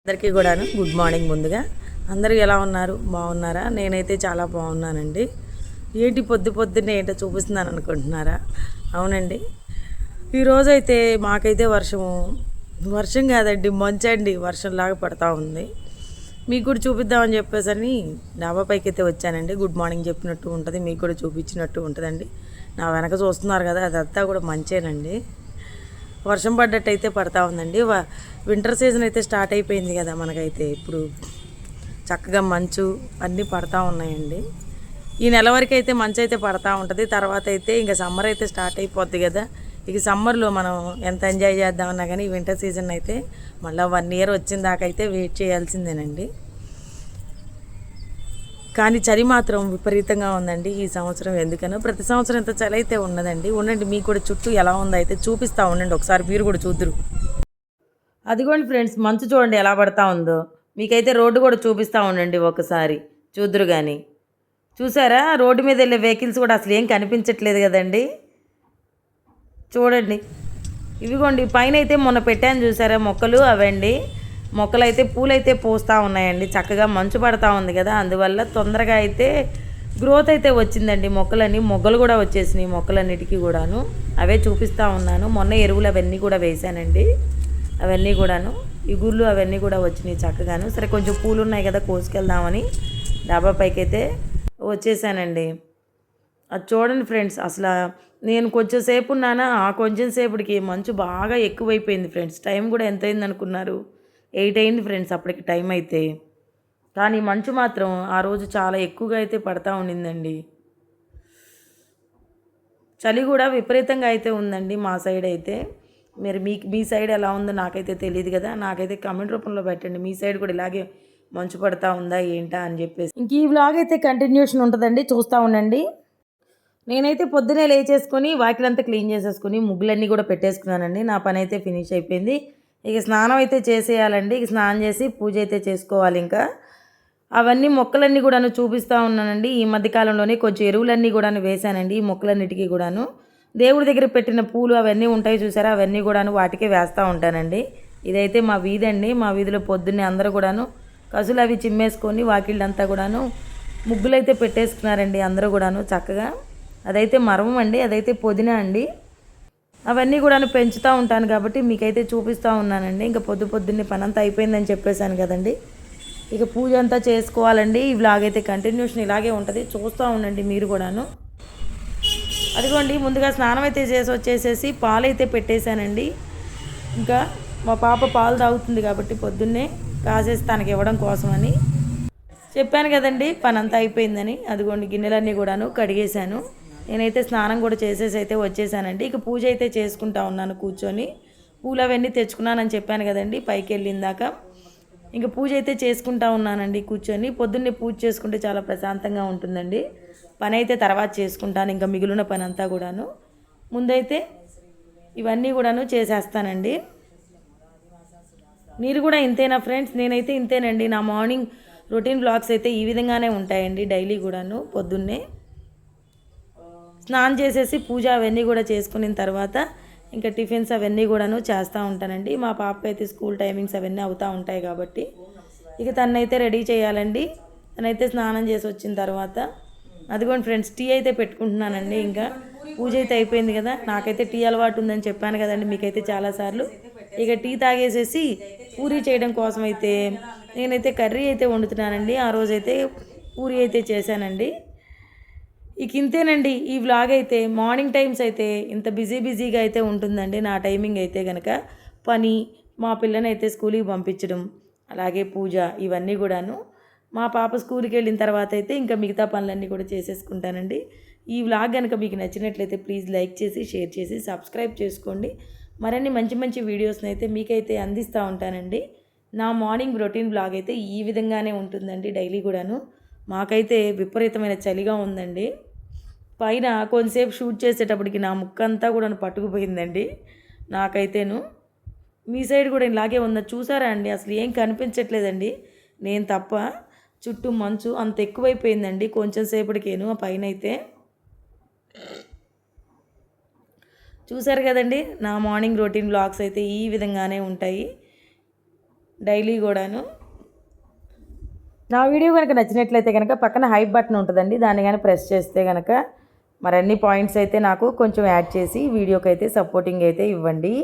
అందరికీ కూడాను good morning. ముందుగా అందరూ ఎలా ఉన్నారు? బాగున్నారా? నేనైతే చాలా బాగున్నానండి. ఏంటి పొద్దున్నే ఏంటో చూపిస్తున్నాను అనుకుంటున్నారా? అవునండి, ఈరోజైతే మాకైతే వర్షం కాదండి, మంచండి, వర్షంలాగా పడతా ఉంది. మీకు కూడా చూపిద్దామని చెప్పేసని డాబా పైకి అయితే వచ్చానండి. గుడ్ మార్నింగ్ చెప్పినట్టు ఉంటుంది, మీకు కూడా చూపించినట్టు ఉంటుందండి. నా వెనక చూస్తున్నారు కదా, అదంతా కూడా మంచేనండి. వర్షం పడ్డట్టు అయితే పడతా ఉందండి. వింటర్ సీజన్ అయితే స్టార్ట్ అయిపోయింది కదా మనకైతే. ఇప్పుడు చక్కగా మంచు అన్నీ పడతా ఉన్నాయండి. ఈ నెల వరకు అయితే మంచు అయితే పడతా ఉంటుంది. తర్వాత అయితే ఇంకా సమ్మర్ అయితే స్టార్ట్ అయిపోద్ది కదా. ఇక సమ్మర్లో మనం ఎంత ఎంజాయ్ చేద్దామన్నా కానీ వింటర్ సీజన్ అయితే మళ్ళీ 1 ఇయర్ వచ్చిన దాకా అయితే వెయిట్ చేయాల్సిందేనండి. కానీ చలి మాత్రం విపరీతంగా ఉందండి ఈ సంవత్సరం. ఎందుకనో ప్రతి సంవత్సరం ఇంత చలి అయితే ఉన్నదండి. ఉండండి, మీకు కూడా చుట్టూ ఎలా ఉందో అయితే చూపిస్తూ ఉండండి, ఒకసారి మీరు కూడా చూద్దరు. అదిగోండి ఫ్రెండ్స్, మంచు చూడండి ఎలా పడతా ఉందో. మీకైతే రోడ్డు కూడా చూపిస్తూ ఉండండి, ఒకసారి చూద్దరు. కానీ చూసారా, రోడ్డు మీద వెళ్ళే వెహికల్స్ కూడా అసలు ఏం కనిపించట్లేదు కదండి. చూడండి, ఇవిగోండి పైన అయితే మొన్న పెట్టాను చూసారా మొక్కలు, అవండి మొక్కలైతే పూలైతే పూస్తూ ఉన్నాయండి. చక్కగా మంచు పడతా ఉంది కదా, అందువల్ల తొందరగా అయితే గ్రోత్ అయితే వచ్చిందండి. మొగ్గలు కూడా వచ్చేసినాయి మొక్కలన్నిటికీ కూడాను. అవే చూపిస్తూ ఉన్నాను. మొన్న ఎరువులు అవన్నీ కూడా వేశానండి. అవన్నీ కూడాను ఇగుళ్ళు అవన్నీ కూడా వచ్చినాయి చక్కగాను. సరే, కొంచెం పూలు ఉన్నాయి కదా కోసుకెళ్దామని డాబా పైకి అయితే వచ్చేసానండి. అది చూడండి ఫ్రెండ్స్, అసలు నేను కొంచెం సేపు ఉన్నానా, ఆ కొంచెం సేపటికి మంచు బాగా ఎక్కువైపోయింది ఫ్రెండ్స్. టైం కూడా ఎంత అయింది అనుకున్నారు? 8 అయింది ఫ్రెండ్స్ అప్పటికి టైం అయితే. కానీ మంచు మాత్రం ఆ రోజు చాలా ఎక్కువగా అయితే పడతా ఉండిందండి. చలి కూడా విపరీతంగా అయితే ఉందండి మా సైడ్ అయితే. మీ సైడ్ ఎలా ఉందో నాకైతే తెలియదు కదా. నాకైతే కామెంట్ రూపంలో పెట్టండి, మీ సైడ్ కూడా ఇలాగే మంచు పడతా ఉందా ఏంటా అని చెప్పేసి. ఇంక ఈ వ్లాగ్ అయితే కంటిన్యూషన్ ఉంటుందండి, చూస్తూ ఉండండి. నేనైతే పొద్దునే లేచేసుకొని వాకిలంతా క్లీన్ చేసేసుకుని ముగ్గులన్నీ కూడా పెట్టేసుకున్నానండి. నా పని అయితే ఫినిష్ అయిపోయింది. ఇక స్నానం అయితే చేసేయాలండి. ఇక స్నానం చేసి పూజ అయితే చేసుకోవాలి. ఇంకా అవన్నీ మొక్కలన్నీ కూడాను చూపిస్తూ ఉన్నానండి. ఈ మధ్యకాలంలోనే కొంచెం ఎరువులన్నీ కూడాను వేశానండి ఈ మొక్కలన్నిటికీ కూడాను. దేవుడి దగ్గర పెట్టిన పూలు అవన్నీ ఉంటాయి చూసారా, అవన్నీ కూడాను వాటికే వేస్తూ ఉంటానండి. ఇదైతే మా వీధి అండి. మా వీధిలో పొద్దున్నే అందరూ కూడాను కసులు అవి చిమ్మేసుకొని వాకిళ్ళంతా కూడాను ముగ్గులైతే పెట్టేసుకున్నారండి అందరూ కూడాను చక్కగా. అదైతే మరవం అండి, అదైతే పుదీనా అండి. అవన్నీ కూడా పెంచుతూ ఉంటాను కాబట్టి మీకైతే చూపిస్తూ ఉన్నానండి. ఇంకా పొద్దున్నే పని అంతా అయిపోయిందని చెప్పేశాను కదండి. ఇక పూజ అంతా చేసుకోవాలండి. ఈ వ్లాగ్ అయితే కంటిన్యూషన్ ఇలాగే ఉంటుంది, చూస్తూ ఉండండి మీరు కూడాను. అదిగోండి, ముందుగా స్నానం అయితే చేసి వచ్చేసేసి పాలు అయితే పెట్టేశానండి. ఇంకా మా పాప పాలు తాగుతుంది కాబట్టి పొద్దున్నే కాసేసి తనకి ఇవ్వడం కోసమని చెప్పాను కదండి. పని అంతా అయిపోయిందని. అదిగోండి, గిన్నెలన్నీ కూడాను కడిగేశాను. నేనైతే స్నానం కూడా చేసేసి అయితే వచ్చేసానండి. ఇక పూజ అయితే చేసుకుంటా ఉన్నాను కూర్చొని. పూలు అవన్నీ తెచ్చుకున్నానని చెప్పాను కదండి పైకి వెళ్ళిందాక. ఇంక పూజ అయితే చేసుకుంటా ఉన్నానండి కూర్చొని. పొద్దున్నే పూజ చేసుకుంటే చాలా ప్రశాంతంగా ఉంటుందండి. పని అయితే తర్వాత చేసుకుంటాను, ఇంకా మిగిలిన పని అంతా కూడాను. ముందైతే ఇవన్నీ కూడాను చేసేస్తానండి. మీరు కూడా ఇంతేనా ఫ్రెండ్స్? నేనైతే ఇంతేనండి. నా మార్నింగ్ రొటీన్ బ్లాగ్స్ అయితే ఈ విధంగానే ఉంటాయండి డైలీ కూడాను. పొద్దున్నే స్నానం చేసేసి పూజ అవన్నీ కూడా చేసుకున్న తర్వాత ఇంకా టిఫిన్స్ అవన్నీ కూడాను చేస్తూ ఉంటానండి. మా పాప అయితే స్కూల్ టైమింగ్స్ అవన్నీ అవుతూ ఉంటాయి కాబట్టి ఇక తనైతే రెడీ చేయాలండి. తనైతే స్నానం చేసి వచ్చిన తర్వాత అదిగోండి ఫ్రెండ్స్, టీ అయితే పెట్టుకుంటున్నానండి. ఇంకా పూజ అయితే అయిపోయింది కదా. నాకైతే టీ అలవాటు ఉందని చెప్పాను కదండి మీకైతే చాలాసార్లు. ఇక టీ తాగేసేసి పూరీ చేయడం కోసం అయితే నేనైతే కర్రీ అయితే వండుతున్నానండి. ఆ రోజైతే పూరీ అయితే చేశానండి. ఇక ఇంతేనండి ఈ వ్లాగ్ అయితే. మార్నింగ్ టైమ్స్ అయితే ఇంత బిజీగా అయితే ఉంటుందండి నా టైమింగ్ అయితే కనుక. పని, మా పిల్లని అయితే స్కూల్కి పంపించడం, అలాగే పూజ, ఇవన్నీ కూడాను. మా పాప స్కూల్కి వెళ్ళిన తర్వాత అయితే ఇంకా మిగతా పనులన్నీ కూడా చేసేసుకుంటానండి. ఈ వ్లాగ్ కనుక మీకు నచ్చినట్లయితే ప్లీజ్ లైక్ చేసి, షేర్ చేసి, సబ్స్క్రైబ్ చేసుకోండి. మరిన్ని మంచి వీడియోస్ని అయితే మీకైతే అందిస్తూ ఉంటానండి. నా మార్నింగ్ రొటీన్ వ్లాగ్ అయితే ఈ విధంగానే ఉంటుందండి డైలీ కూడాను. మాకైతే విపరీతమైన చలిగా ఉందండి. పైన కొంతసేపు షూట్ చేసేటప్పటికి నా ముక్కంతా కూడా పట్టుకుపోయిందండి నాకైతేను. మీ సైడ్ కూడా ఇలాగే ఉందా చూసారా అండి? అసలు ఏం కనిపించట్లేదండి నేను తప్ప. చుట్టూ మంచు అంత ఎక్కువైపోయిందండి కొంచెం సేపటికేను. ఆ పైన అయితే చూసారు కదండి. నా మార్నింగ్ రొటీన్ వ్లాగ్స్ అయితే ఈ విధంగానే ఉంటాయి. డైలీ కూడాను. నా వీడియో కనుక నచ్చినట్లయితే కనుక పక్కన హైప్ బటన్ ఉంటుందండి, దాన్ని కానీ ప్రెస్ చేస్తే కనుక మరన్ని పాయింట్స్ అయితే నాకు కొంచెం యాడ్ చేసి వీడియోకి అయితే సపోర్టింగ్ అయితే ఇవ్వండి.